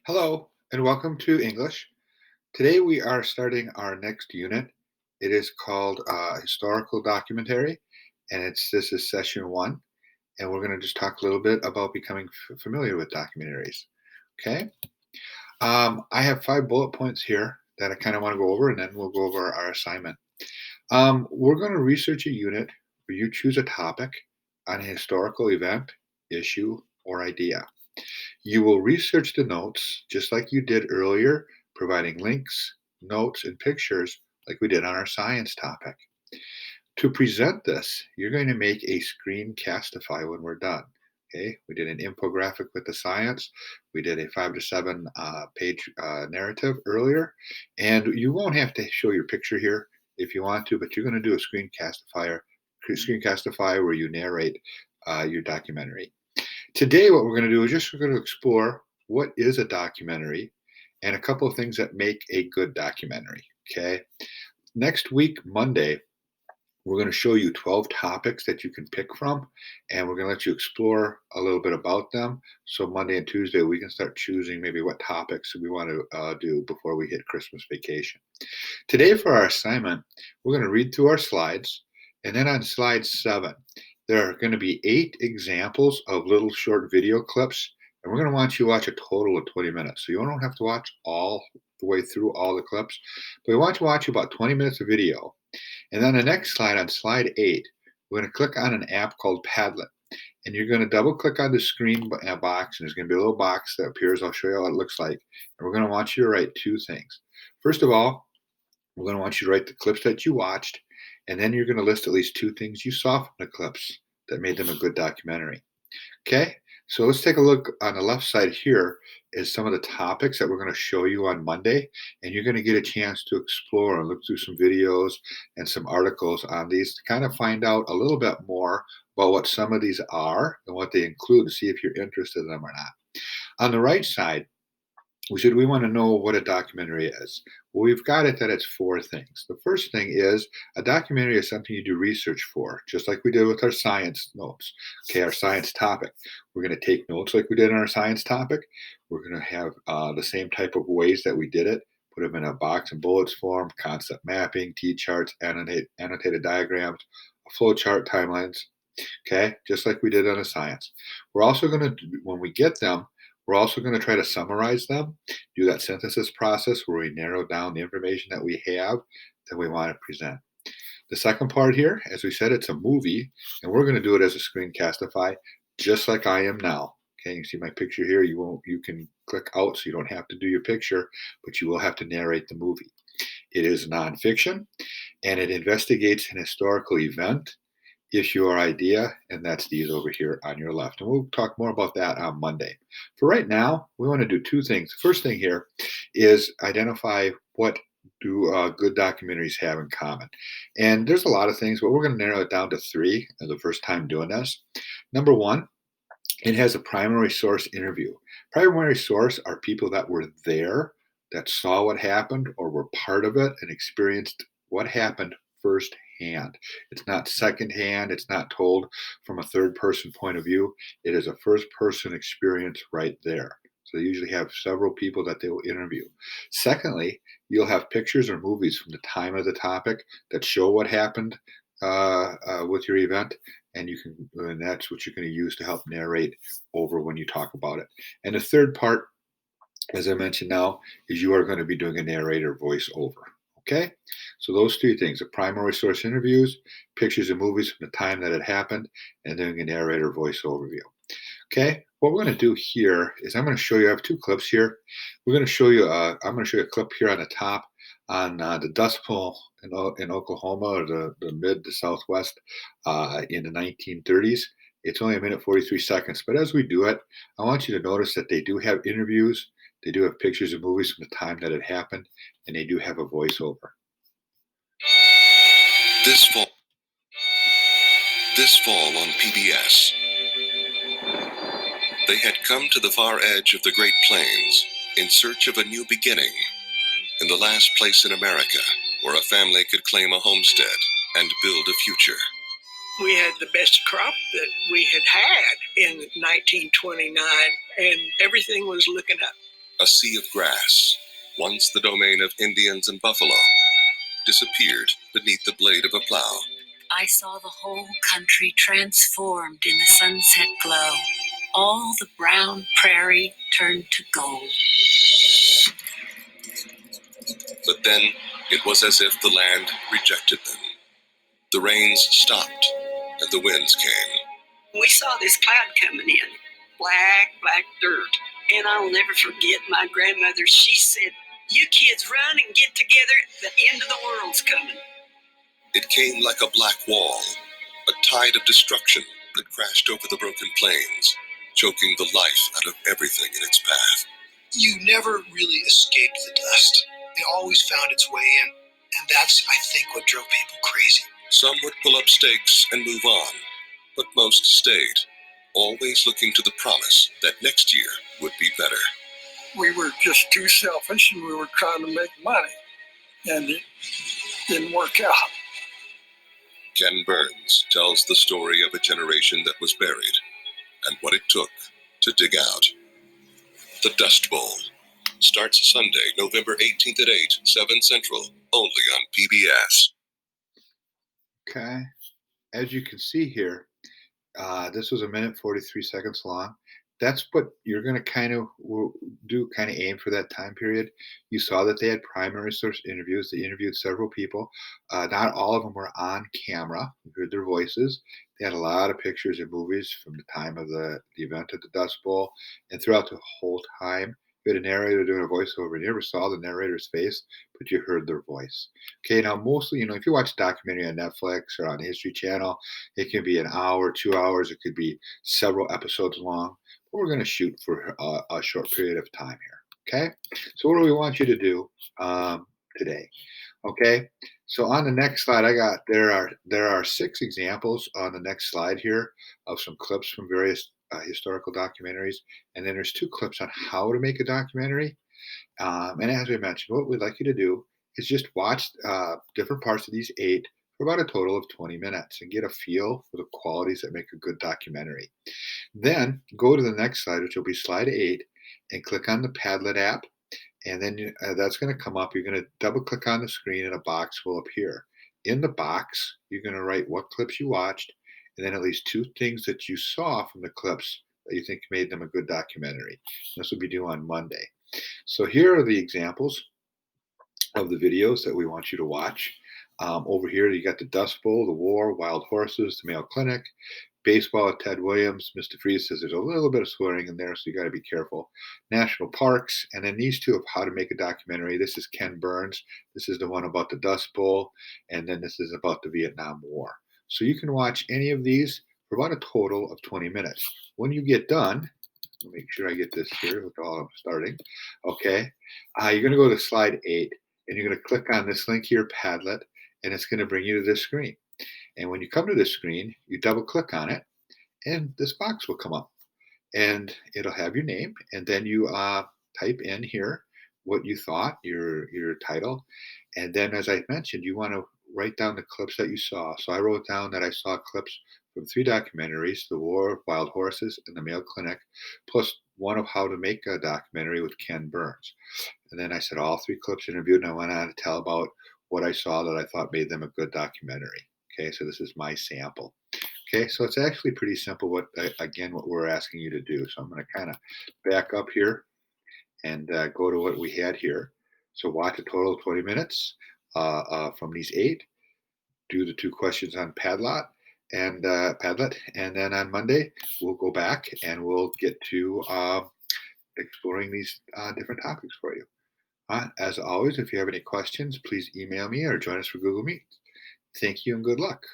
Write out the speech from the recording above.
Hello and welcome to English. Today we are starting our next unit. It is called Historical Documentary, and this is session one. And we're going to just talk a little bit about becoming familiar with documentaries. Okay. I have 5 bullet points here that I kind of want to go over, and then we'll go over our assignment. We're going to research a unit where you choose a topic on a historical event, issue, or idea. You will research the notes just like you did earlier, providing links, notes, and pictures like we did on our science topic. To present this, you're going to make a screencastify when we're done. Okay, we did an infographic with the science. We did a 5 to 7 page narrative earlier, and you won't have to show your picture here if you want to, but you're going to do a screencastify where you narrate your documentary. Today, what we're going to do is we're going to explore what is a documentary and a couple of things that make a good documentary. Okay. Next week, Monday, we're going to show you 12 topics that you can pick from, and we're going to let you explore a little bit about them. So Monday and Tuesday, we can start choosing maybe what topics we want to do before we hit Christmas vacation. Today, for our assignment, we're going to read through our slides, and then on slide 7, there are going to be 8 examples of little short video clips, and we're going to want you to watch a total of 20 minutes. So you don't have to watch all the way through all the clips, but we want you to watch about 20 minutes of video. And then the next slide, on slide 8, we're going to click on an app called Padlet. And you're going to double click on the screen box, and there's going to be a little box that appears. I'll show you how it looks like. And we're going to want you to write 2 things. First of all, we're going to want you to write the clips that you watched, and then you're going to list at least 2 things you saw from the clips that made them a good documentary. Okay, so let's take a look on the left side here is some of the topics that we're going to show you on Monday, and you're going to get a chance to explore and look through some videos and some articles on these to kind of find out a little bit more about what some of these are and what they include to see if you're interested in them or not. On the right side, we want to know what a documentary is. Well, we've got it that it's 4 things. The first thing is a documentary is something you do research for, just like we did with our science notes. Okay, our science topic. We're going to take notes like we did on our science topic. We're going to have the same type of ways that we did it. Put them in a box and bullets form, concept mapping, T-charts, annotated diagrams, a flow chart, timelines. Okay, just like we did on the science. We're also going to, when we get them, we're also going to try to summarize them, do that synthesis process where we narrow down the information that we have that we want to present. The second part here, as we said, it's a movie, and we're going to do it as a screencastify, just like I am now. Okay, you see my picture here. You can click out so you don't have to do your picture, but you will have to narrate the movie. It is nonfiction, and it investigates an historical event, issue, or idea, and that's these over here on your left. And we'll talk more about that on Monday. For right now, we want to do 2 things. The first thing here is identify what do good documentaries have in common. And there's a lot of things, but we're going to narrow it down to 3 as the first time doing this. Number 1, it has a primary source interview. Primary source are people that were there, that saw what happened, or were part of it and experienced what happened firsthand. It's not secondhand. It's not told from a third person point of view. It is a first person experience right there. So they usually have several people that they will interview. Secondly, you'll have pictures or movies from the time of the topic that show what happened with your event, and that's what you're going to use to help narrate over when you talk about it. And the third part, as I mentioned now, is you are going to be doing a narrator voiceover. Okay, so those 3 things: the primary source interviews, pictures and movies from the time that it happened, and doing a narrator voice overview. Okay, what we're going to do here is I'm going to show you. I have 2 clips here. We're going to show you. I'm going to show you a clip here on the top on the Dust Bowl in Oklahoma, or the mid to southwest in the 1930s. It's only 1:43 seconds, but as we do it, I want you to notice that they do have interviews. They do have pictures and movies from the time that it happened, and they do have a voiceover. This fall on PBS, they had come to the far edge of the Great Plains in search of a new beginning, in the last place in America where a family could claim a homestead and build a future. We had the best crop that we had in 1929, and everything was looking up. A sea of grass, once the domain of Indians and buffalo, disappeared beneath the blade of a plow. I saw the whole country transformed in the sunset glow. All the brown prairie turned to gold. But then it was as if the land rejected them. The rains stopped and the winds came. We saw this cloud coming in, black dirt. And I'll never forget my grandmother. She said, "You kids run and get together. The end of the world's coming." It came like a black wall, a tide of destruction that crashed over the broken plains, choking the life out of everything in its path. You never really escaped the dust. It always found its way in. And that's, I think, what drove people crazy. Some would pull up stakes and move on, but most stayed, always looking to the promise that next year would be better. We were just too selfish and we were trying to make money, and it didn't work out. Ken Burns tells the story of a generation that was buried and what it took to dig out. The Dust Bowl starts Sunday, November 18th at 8, 7 Central, only on PBS. Okay. As you can see here, this was 1 minute 43 seconds long. That's what you're going to kind of aim for that time period. You saw that they had primary source interviews. They interviewed several people. Not all of them were on camera. You heard their voices. They had a lot of pictures and movies from the time of the event at the Dust Bowl. And throughout the whole time, you had a narrator doing a voiceover. And you never saw the narrator's face, but you heard their voice. Okay, now mostly, if you watch a documentary on Netflix or on the History Channel, it can be an hour, 2 hours. It could be several episodes long. But we're going to shoot for a short period of time here. Okay, so what do we want you to do today? Okay, so on the next slide, there are 6 examples on the next slide here of some clips from various historical documentaries, and then there's 2 clips on how to make a documentary. And as we mentioned, what we'd like you to do is just watch different parts of these 8 for about a total of 20 minutes and get a feel for the qualities that make a good documentary. Then go to the next slide, which will be slide 8, and click on the Padlet app. And then that's going to come up. You're going to double click on the screen and a box will appear. In the box, you're going to write what clips you watched and then at least 2 things that you saw from the clips that you think made them a good documentary. This will be due on Monday. So here are the examples of the videos that we want you to watch. Over here, you got the Dust Bowl, the War, Wild Horses, the Mayo Clinic, Baseball with Ted Williams. Mr. Freeze says there's a little bit of swearing in there, so you got to be careful. National Parks, and then these 2 of how to make a documentary. This is Ken Burns. This is the one about the Dust Bowl, and then this is about the Vietnam War. So you can watch any of these for about a total of 20 minutes. When you get done, let me make sure I get this here with all I'm starting. Okay, you're going to go to slide 8, and you're going to click on this link here, Padlet, and it's going to bring you to this screen. And when you come to this screen, you double click on it and this box will come up and it'll have your name. And then you type in here what you thought, your title. And then, as I mentioned, you want to write down the clips that you saw. So I wrote down that I saw clips from 3 documentaries, The War, Wild Horses, and the Mayo Clinic, plus one of how to make a documentary with Ken Burns. And then I said all 3 clips interviewed, and I went on to tell about what I saw that I thought made them a good documentary. Okay, so this is my sample. Okay, so it's actually pretty simple what we're asking you to do. So I'm going to kind of back up here and go to what we had here. So watch a total of 20 minutes from these 8. Do the 2 questions on Padlet, and then on Monday we'll go back and we'll get to exploring these different topics for you. As always, if you have any questions, please email me or join us for Google Meet. Thank you and good luck.